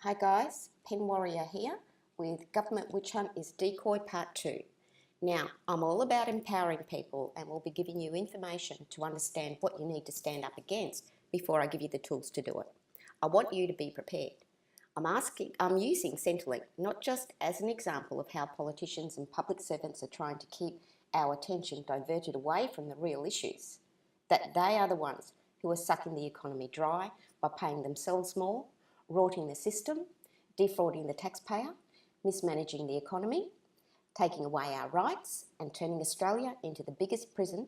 Hi guys, Pen Warrior here with Government Witch Hunt is Decoy Part 2. Now, I'm all about empowering people and will be giving you information to understand what you need to stand up against before I give you the tools to do it. I want you to be prepared. I'm using Centrelink not just as an example of how politicians and public servants are trying to keep our attention diverted away from the real issues, that they are the ones who are sucking the economy dry by paying themselves more, rorting the system, defrauding the taxpayer, mismanaging the economy, taking away our rights and turning Australia into the biggest prison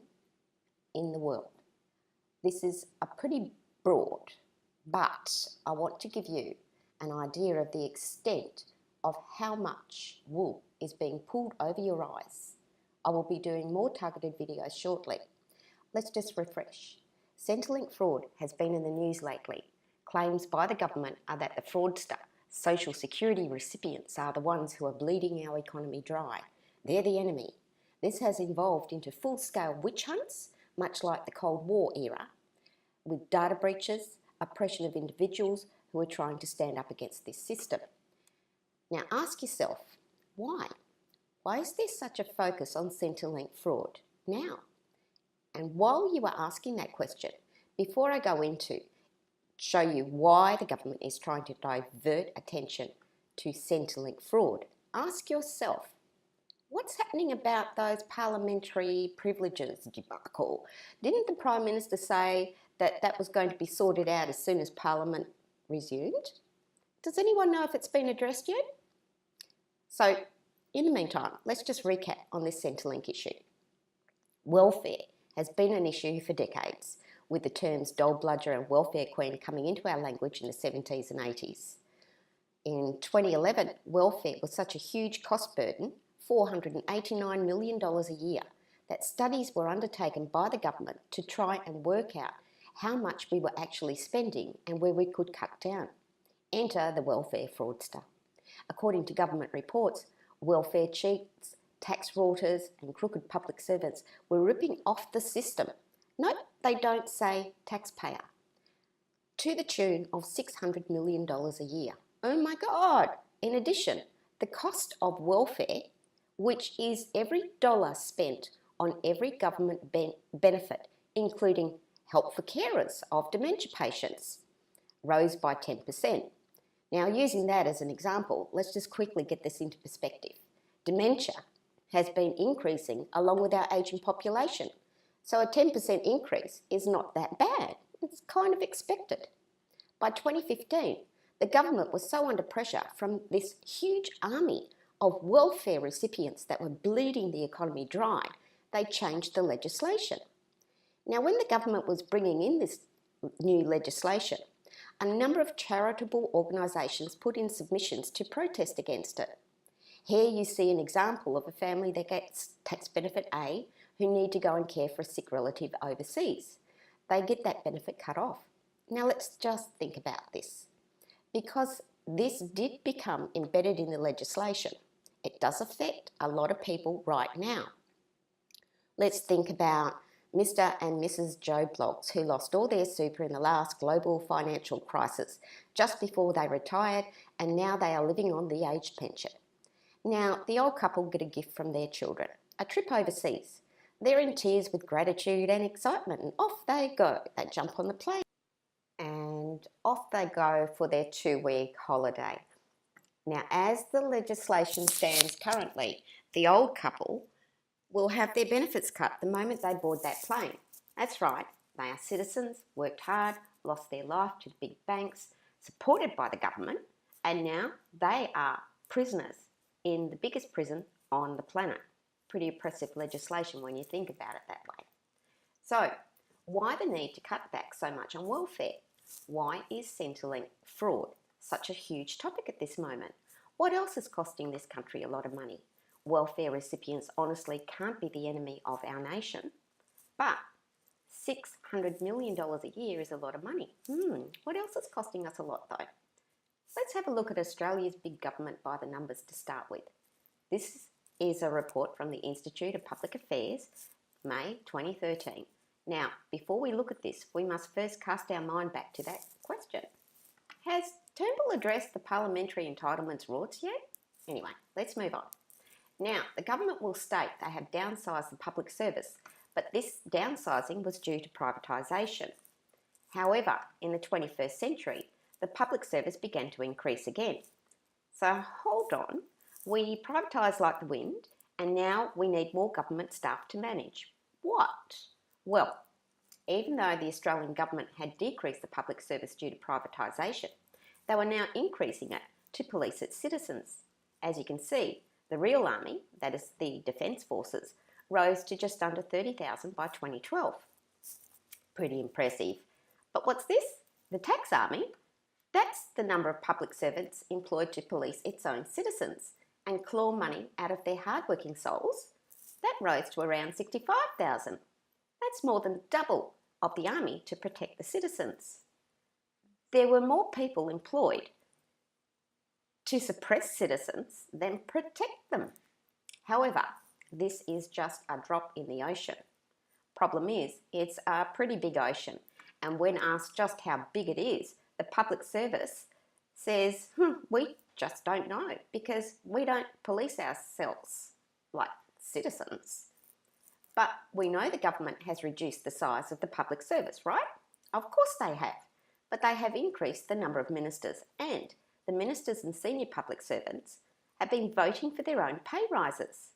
in the world. This is a pretty broad, but I want to give you an idea of the extent of how much wool is being pulled over your eyes. I will be doing more targeted videos shortly. Let's just refresh. Centrelink fraud has been in the news lately. Claims by the government are that the fraudster, social security recipients, are the ones who are bleeding our economy dry. They're the enemy. This has evolved into full-scale witch hunts, much like the Cold War era, with data breaches, oppression of individuals who are trying to stand up against this system. Now ask yourself, why? Why is there such a focus on Centrelink fraud now? And while you are asking that question, before I go into show you why the government is trying to divert attention to Centrelink fraud, ask yourself, what's happening about those parliamentary privileges debacle? Didn't the Prime Minister say that that was going to be sorted out as soon as Parliament resumed? Does anyone know if it's been addressed yet? So, in the meantime, let's just recap on this Centrelink issue. Welfare has been an issue for decades, with the terms dole bludger and welfare queen coming into our language in the 70s and 80s. In 2011, welfare was such a huge cost burden, $489 million a year, that studies were undertaken by the government to try and work out how much we were actually spending and where we could cut down. Enter the welfare fraudster. According to government reports, welfare cheats, tax rorters and crooked public servants were ripping off the system. Note they don't say taxpayer. To the tune of $600 million a year. Oh my God! In addition, the cost of welfare, which is every dollar spent on every government benefit, including help for carers of dementia patients, rose by 10%. Now, using that as an example, let's just quickly get this into perspective. Dementia has been increasing along with our ageing population. So a 10% increase is not that bad. It's kind of expected. By 2015, the government was so under pressure from this huge army of welfare recipients that were bleeding the economy dry, they changed the legislation. Now, when the government was bringing in this new legislation, a number of charitable organisations put in submissions to protest against it. Here you see an example of a family that gets tax benefit A who need to go and care for a sick relative overseas. They get that benefit cut off. Now let's just think about this. Because this did become embedded in the legislation, it does affect a lot of people right now. Let's think about Mr. and Mrs. Joe Bloggs, who lost all their super in the last global financial crisis just before they retired, and now they are living on the aged pension. Now, the old couple get a gift from their children, a trip overseas. They're in tears with gratitude and excitement, and off they go. They jump on the plane and off they go for their 2-week holiday. Now, as the legislation stands currently, the old couple will have their benefits cut the moment they board that plane. That's right, they are citizens, worked hard, lost their life to the big banks, supported by the government, and now they are prisoners in the biggest prison on the planet. Pretty oppressive legislation when you think about it that way. So, why the need to cut back so much on welfare? Why is Centrelink fraud such a huge topic at this moment? What else is costing this country a lot of money? Welfare recipients honestly can't be the enemy of our nation, but $600 million a year is a lot of money. What else is costing us a lot though? Let's have a look at Australia's big government by the numbers to start with. This is a report from the Institute of Public Affairs, May 2013. Now, before we look at this, we must first cast our mind back to that question. Has Turnbull addressed the parliamentary entitlements rorts yet? Anyway, let's move on. Now, the government will state they have downsized the public service, but this downsizing was due to privatisation. However, in the 21st century, the public service began to increase again. So hold on, we privatise like the wind, and now we need more government staff to manage. What? Well, even though the Australian government had decreased the public service due to privatisation, they were now increasing it to police its citizens. As you can see, the real army, that is the Defence Forces, rose to just under 30,000 by 2012. Pretty impressive. But what's this? The tax army? That's the number of public servants employed to police its own citizens and claw money out of their hardworking souls. That rose to around 65,000. That's more than double of the army to protect the citizens. There were more people employed to suppress citizens than protect them. However, this is just a drop in the ocean. Problem is, it's a pretty big ocean, and when asked just how big it is, the public service says, we just don't know because we don't police ourselves like citizens. But we know the government has reduced the size of the public service, right? Of course they have, but they have increased the number of ministers, and the ministers and senior public servants have been voting for their own pay rises.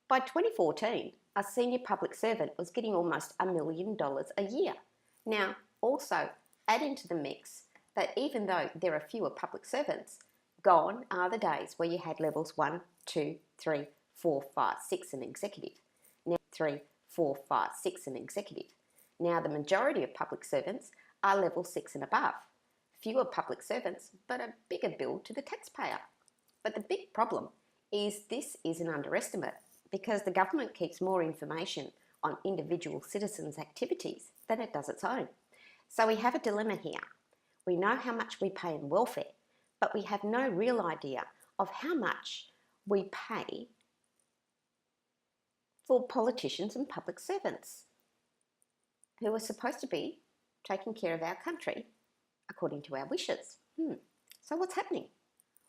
By 2014, a senior public servant was getting almost $1 million a year. Now, also add into the mix that even though there are fewer public servants, gone are the days where you had levels 1, 2, 3, 4, 5, 6 and executive. Now 3, 4, 5, 6 and executive. Now the majority of public servants are level 6 and above. Fewer public servants, but a bigger bill to the taxpayer. But the big problem is this is an underestimate because the government keeps more information on individual citizens' activities than it does its own. So we have a dilemma here. We know how much we pay in welfare, but we have no real idea of how much we pay for politicians and public servants who are supposed to be taking care of our country according to our wishes. So what's happening?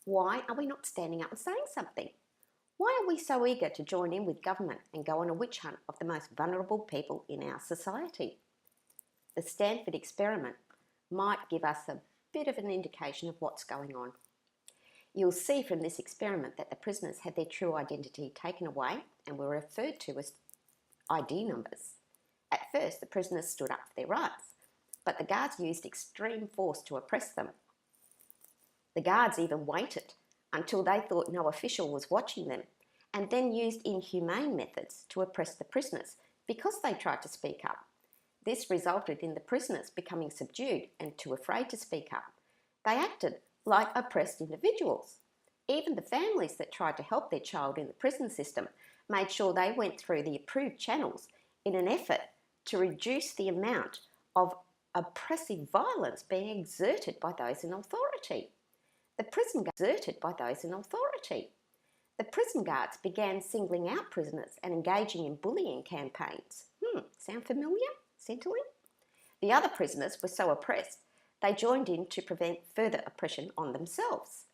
Why are we not standing up and saying something? Why are we so eager to join in with government and go on a witch hunt of the most vulnerable people in our society? The Stanford experiment might give us a bit of an indication of what's going on. You'll see from this experiment that the prisoners had their true identity taken away and were referred to as ID numbers. At first, the prisoners stood up for their rights, but the guards used extreme force to oppress them. The guards even waited until they thought no official was watching them and then used inhumane methods to oppress the prisoners because they tried to speak up. This resulted in the prisoners becoming subdued and too afraid to speak up. They acted like oppressed individuals. Even the families that tried to help their child in the prison system made sure they went through the approved channels in an effort to reduce the amount of oppressive violence being exerted by those in authority. The prison guards began singling out prisoners and engaging in bullying campaigns. Sound familiar? Centrelink? The other prisoners were so oppressed, they joined in to prevent further oppression on themselves.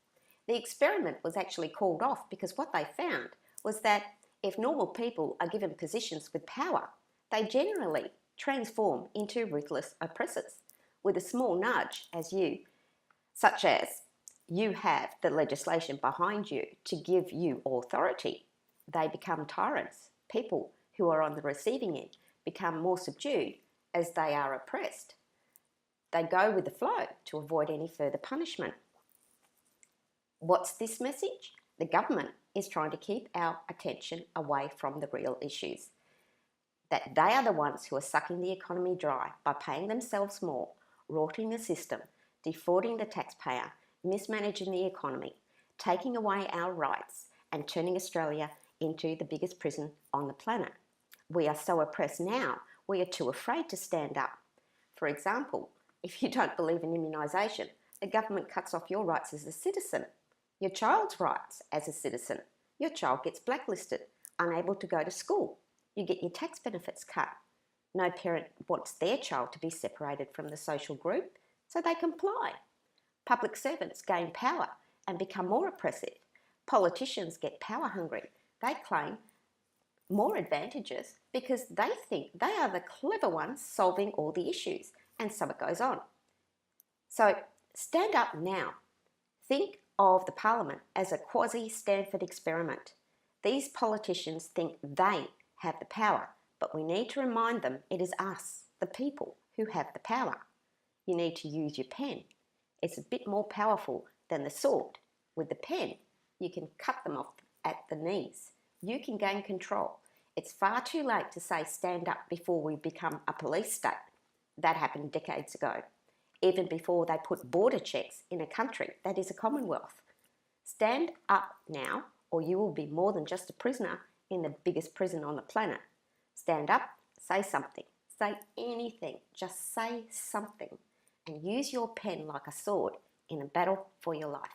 The experiment was actually called off because what they found was that if normal people are given positions with power, they generally transform into ruthless oppressors. With a small nudge, such as you have the legislation behind you to give you authority, they become tyrants. People who are on the receiving end become more subdued as they are oppressed. They go with the flow to avoid any further punishment. What's this message? The government is trying to keep our attention away from the real issues. That they are the ones who are sucking the economy dry by paying themselves more, rorting the system, defrauding the taxpayer, mismanaging the economy, taking away our rights and turning Australia into the biggest prison on the planet. We are so oppressed now, we are too afraid to stand up. For example, if you don't believe in immunisation, the government cuts off your rights as a citizen, your child's rights as a citizen. Your child gets blacklisted, unable to go to school. You get your tax benefits cut. No parent wants their child to be separated from the social group, so they comply. Public servants gain power and become more oppressive. Politicians get power hungry. They claim more advantages because they think they are the clever ones solving all the issues, and so it goes on. So stand up now. Think of the Parliament as a quasi-Stanford experiment. These politicians think they have the power, but we need to remind them it is us, the people, who have the power. You need to use your pen. It's a bit more powerful than the sword. With the pen, you can cut them off at the knees. You can gain control. It's far too late to say stand up before we become a police state. That happened decades ago, even before they put border checks in a country that is a commonwealth. Stand up now, or you will be more than just a prisoner in the biggest prison on the planet. Stand up, say something, say anything, just say something, and use your pen like a sword in a battle for your life.